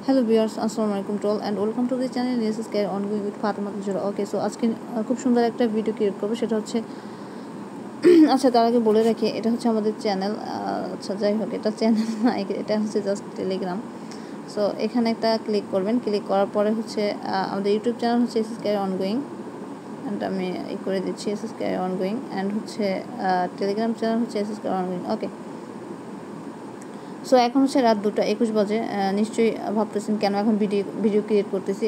Hello viewers, আসসালামু আলাইকুম to all and welcome to the channel news care ongoing with Fatema Tuzra. Okay, so আজকে খুব সুন্দর একটা ভিডিও ক্রিয়েট করবো, সেটা হচ্ছে আচ্ছা তার আগে বলে রাখি এটা হচ্ছে আমাদের চ্যানেল। আচ্ছা যাই হোক, এটা চ্যানেল না, এটা হচ্ছে জাস্ট টেলিগ্রাম। সো এখানে একটা ক্লিক করবেন, ক্লিক করার পরে হচ্ছে আমাদের ইউটিউব চ্যানেল হচ্ছে এসএস কেয়ার অনগোয়িং, অ্যান্ড আমি করে দিচ্ছি এসএস কেয়ার অনগোয়িং, অ্যান্ড হচ্ছে টেলিগ্রাম চ্যানেল হচ্ছে এসএস কেয়ার অনগোয়িং। ওকে, সো এখন হচ্ছে রাত 2:21 বাজে। নিশ্চয়ই ভাবতেছেন কেন এখন ভিডিও ক্রিয়েট করতেছি,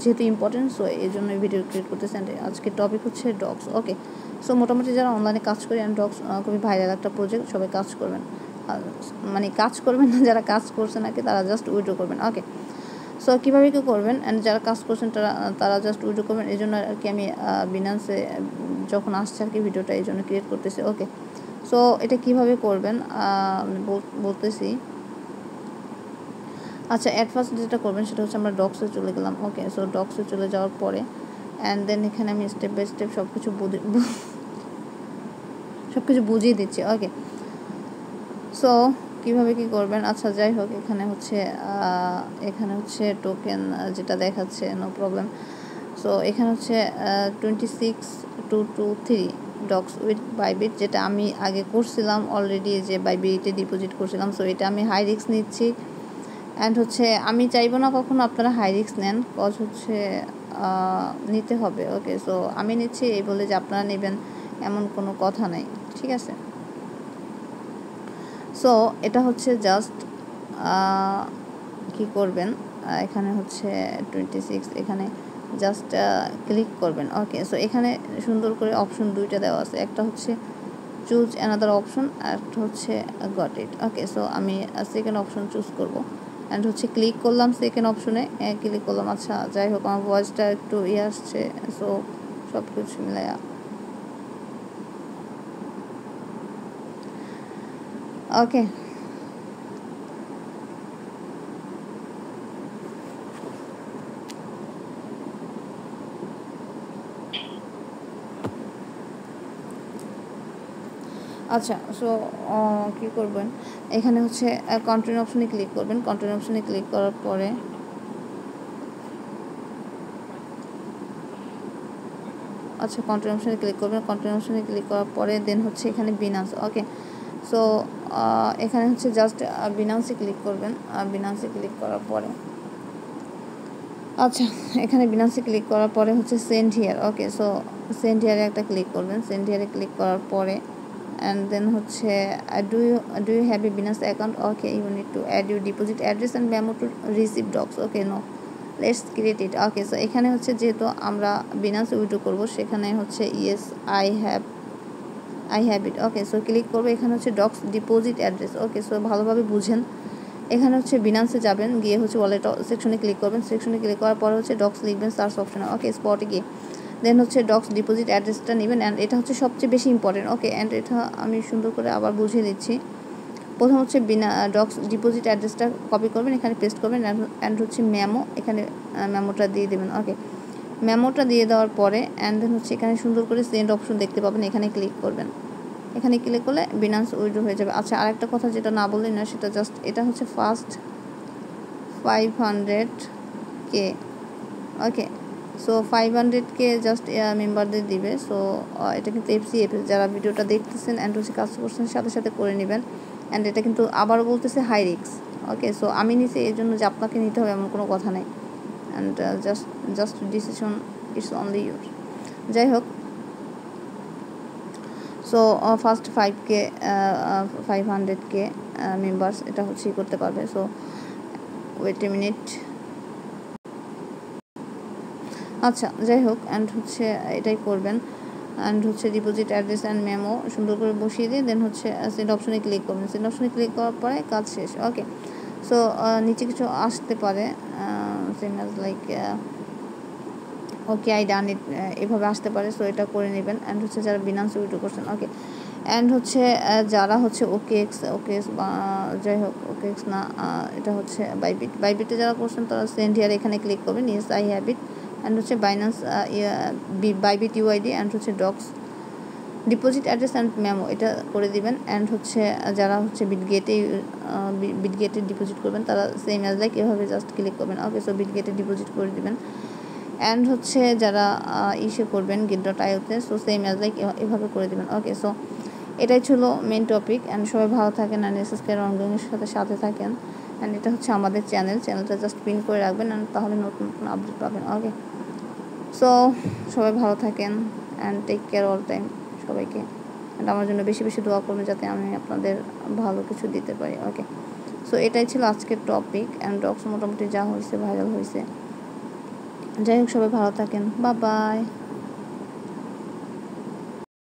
যেহেতু ইম্পর্টেন্ট, সো এই জন্য ভিডিও ক্রিয়েট করতেছি। অ্যান্ড আজকে টপিক হচ্ছে ডগস। ওকে, সো মোটামুটি যারা অনলাইনে কাজ করে, অ্যান্ড ডগস খুবই ভাইরাল একটা প্রজেক্ট, সবাই কাজ করবেন, মানে কাজ করবেন না, যারা কাজ করছেন আর কি তারা জাস্ট উইড্রো করবেন। ওকে, সো কীভাবে কী করবেন, অ্যান্ড যারা কাজ করছেন তারা জাস্ট উইড্রো করবেন। এই জন্য আর কি আমি বিনান্সে যখন আসছে আর কি ভিডিওটা এই জন্য ক্রিয়েট করতেছি। ওকে, সো এটা কিভাবে করবেন বলতেছি। আচ্ছা, অ্যাট ফার্স্ট যেটা করবেন সেটা হচ্ছে আমরা ডক্সে চলে গেলাম। ওকে, সো ডক্সে চলে যাওয়ার পরে অ্যান্ড দেন এখানে আমি স্টেপ বাই স্টেপ সব কিছু বুঝিয়ে দিচ্ছি। ওকে, সো কীভাবে কী করবেন। আচ্ছা যাই হোক, এখানে হচ্ছে টোকেন যেটা দেখাচ্ছে, নো প্রবলেম। সো এখানে হচ্ছে 26,223 ডক্স উইথ বাইবিট, যেটা আমি আগে করছিলাম অলরেডি, যে বাইবিটে ডিপোজিট করছিলাম। সো এটা আমি হাই রিস্ক নিচ্ছি, অ্যান্ড হচ্ছে আমি চাইবো না কখনো আপনারা হাই রিস্ক নেন, কজ হচ্ছে নিতে হবে। ওকে, সো আমি নিচ্ছি এই বলে যে আপনারা নেবেন এমন কোনো কথা নাই, ঠিক আছে। সো এটা হচ্ছে জাস্ট কি করবেন, এখানে হচ্ছে 26, এখানে জাস্ট ক্লিক করবেন। ওকে, সো এখানে সুন্দর করে অপশন দুইটা দেওয়া আছে, একটা হচ্ছে চুজ অ্যানাদার অপশন, আর একটা হচ্ছে গট ইট। ওকে, সো আমি সেকেন্ড অপশন চুজ করব, অ্যান্ড হচ্ছে ক্লিক করলাম সেকেন্ড অপশনে, ক্লিক করলাম। আচ্ছা যাই হোক, আমার ভয়েসটা একটু আসছে, সো সব কিছু মিলাইয়া ওকে। আচ্ছা, সো কী করবেন, এখানে হচ্ছে কন্টিনিউ অপশনে ক্লিক করবেন। কন্টিনিউ অপশনে ক্লিক করার পরে কন্টিনিউ অপশনে ক্লিক করবেন। কন্টিনিউ অপশনে ক্লিক করার পরে দেন হচ্ছে এখানে বিনান্স। ওকে, সো এখানে হচ্ছে জাস্ট বিনান্সে ক্লিক করবেন। বিনান্সে ক্লিক করার পরে আচ্ছা, এখানে বিনান্সে ক্লিক করার পরে হচ্ছে send here. Okay, so send হিয়ারে একটা ক্লিক করবেন। সেন্ড হিয়ারে ক্লিক করার পরে অ্যান্ড দেন হচ্ছে do you have a Binance account? Okay, you need to add your deposit address and memo to receive DOGS. Okay, no, let's create it. Okay, so এখানে হচ্ছে যেহেতু আমরা বিনান্সে withdraw করবো, সেখানে হচ্ছে yes I have it. Okay, so click করবো। এখানে হচ্ছে DOGS deposit address. Okay, so ভালোভাবে বুঝেন। এখানে হচ্ছে বিনান্সে যাবেন, গিয়ে হচ্ছে ওয়ালেট সেকশনে ক্লিক করবেন। সেকশনে ক্লিক করার পরে হচ্ছে ডক্স লিখবেন সার্চ অপশনে। ওকে, স্পটে গিয়ে দেন হচ্ছে ডক্স ডিপোজিট অ্যাড্রেসটা নেবেন, অ্যান্ড এটা হচ্ছে সবচেয়ে বেশি ইম্পর্টেন্ট। ওকে, অ্যান্ড এটা আমি সুন্দর করে আবার বুঝিয়ে দিচ্ছি। প্রথম হচ্ছে ডক্স ডিপোজিট অ্যাড্রেসটা কপি করবেন, এখানে পেস্ট করবেন, অ্যান্ড হচ্ছে মেমো, এখানে মেমোটা দিয়ে দেবেন। ওকে, মেমোটা দিয়ে দেওয়ার পরে অ্যান্ড দেন হচ্ছে এখানে সুন্দর করে সেন্ড অপশন দেখতে পাবেন, এখানে ক্লিক করবেন। এখানে ক্লিক করলে বিনান্স উইথড্র হয়ে যাবে। আচ্ছা, আরেকটা কথা যেটা না বললেই না, সেটা জাস্ট এটা হচ্ছে ফার্স্ট 500K। ওকে, সো 500K জাস্ট মেম্বারদের দিবে। সো এটা কিন্তু এফসিএফ, যারা ভিডিওটা দেখতেছেন অ্যান্ড হচ্ছে কাজ করছেন সাথে সাথে করে নেবেন। অ্যান্ড এটা কিন্তু আবারও বলতেছে হাই রিস্ক। ওকে, সো আমি নিছি এই জন্য যে আপনাকে নিতে হবে এমন কোনো কথা নেই, and just decision it's only your. যাই হোক, সো ফার্স্ট 500K মেম্বার্স এটা হচ্ছে করতে পারবে। So wait a minute. আচ্ছা যাই হোক, অ্যান্ড হচ্ছে এটাই করবেন, অ্যান্ড হচ্ছে ডিপোজিট অ্যাড্রেস অ্যান্ড মেমো সুন্দর করে বসিয়ে দিয়ে দেন হচ্ছে সেন্ড অপশনে ক্লিক করবেন। সেন্ড অপশনে ক্লিক করার পরে কাজ শেষ। ওকে, সো নিচে কিছু আসতে পারে, same as like okay I done it, এভাবে আসতে পারে। সো এটা করে নেবেন, অ্যান্ড হচ্ছে যারা বিনান্সে উইথড্র করছেন। ওকে, অ্যান্ড হচ্ছে যারা হচ্ছে ওকেএক্স বা যাই হোক ওকেএক্স না, এটা হচ্ছে বাইবিটে যারা করছেন তারা সেন্ড হিয়ার এখানে ক্লিক করবেন, yes I have it, and হচ্ছে বাইনান্স বাইবিট ইউআইডি, অ্যান্ড হচ্ছে DOGS deposit address and memo এটা করে দিবেন। অ্যান্ড হচ্ছে যারা হচ্ছে বিটগেটে বিটগেটে ডিপোজিট করবেন তারা সেম অ্যাজ লাইক এভাবে জাস্ট ক্লিক করবেন। ওকে, সো বিটগেটে ডিপোজিট করে দিবেন। অ্যান্ড হচ্ছে যারা ইসে করবেন Git.io-তে, সো সেম অ্যাজ লাইক এভাবে করে দিবেন। ওকে, সো এটাই ছিল মেন টপিক। অ্যান্ড সবাই ভালো থাকেন অ্যান্ড এসএসকের অনগোয়িংয়ের সাথে থাকেন। অ্যান্ড এটা হচ্ছে আমাদের চ্যানেলটা জাস্ট পিন করে রাখবেন অ্যান্ড তাহলে নতুন নতুন আপডেট পাবেন। ওকে, সো সবাই ভালো থাকেন and take care all time সবাইকে। অ্যান্ড আমার জন্য বেশি বেশি দোয়া করবেন যাতে আমি আপনাদের ভালো কিছু দিতে পারি। ওকে, সো এটাই ছিল আজকের টপিক। অ্যান্ড ডক্স মোটামুটি যা হয়েছে ভাইরাল হয়েছে। যাই হোক, সবাই ভালো থাকেন। Bye bye.